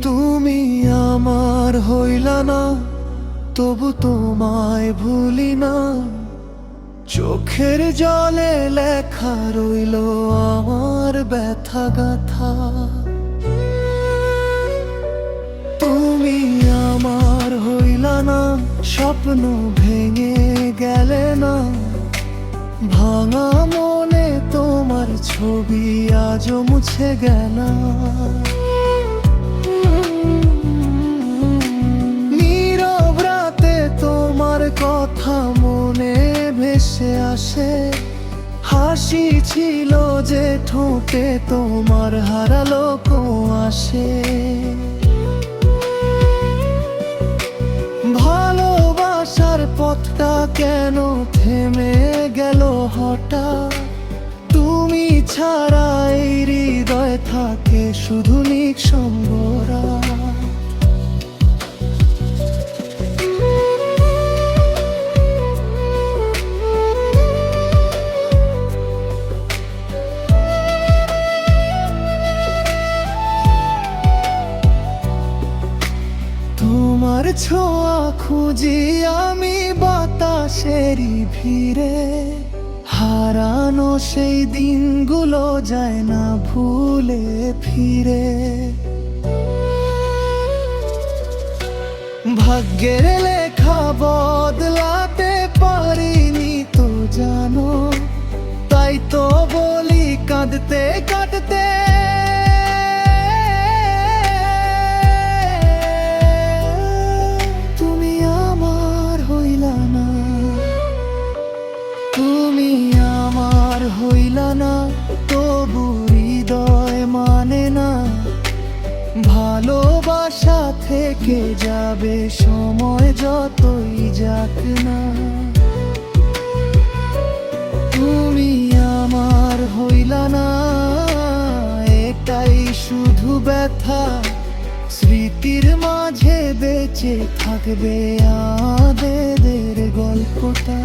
তুমি আমার হইলা না, তবু তোমায় ভুলি না। চোখের জলে লেখা রইল আমার ব্যথা গাথা। তুমি আমার হইলা না, স্বপ্ন ভেঙে গেলে না। ভাঙা মনে তোমার ছবি আজও মুছে গেল। নীরব রাতে তোমার কথা মনে ভেসে আসে। হাসি ছিল যে ঠোঁটে তোমার হারালো আসে। ভালোবাসার পথটা কেন থেমে গেল হঠাৎ? তুমি ছাড়া এই হৃদয় থাকে শুধু নিঃসঙ্গরা। তোমার ছোঁয়া খুঁজি আমি বাতাসেরই ভিড়ে। হারানো সেই দিনগুলো যায় না ভুলে ফিরে। ভাগ্যের লেখা বদলাতে পারিনি তো জানো। তাই তো বলি কাঁদতে কাঁদতে, তুমি আমার হইলা না। তুমি আমার হইলা না, তবু হৃদয় মানে না। ভালোবাসা থেকে যাবে সময় যতই যাক না। তুমি আমার হইলা না, এটাই শুধু ব্যথা। স্মৃতির মাঝে বেঁচে থাকবে আমাদের গল্পটা।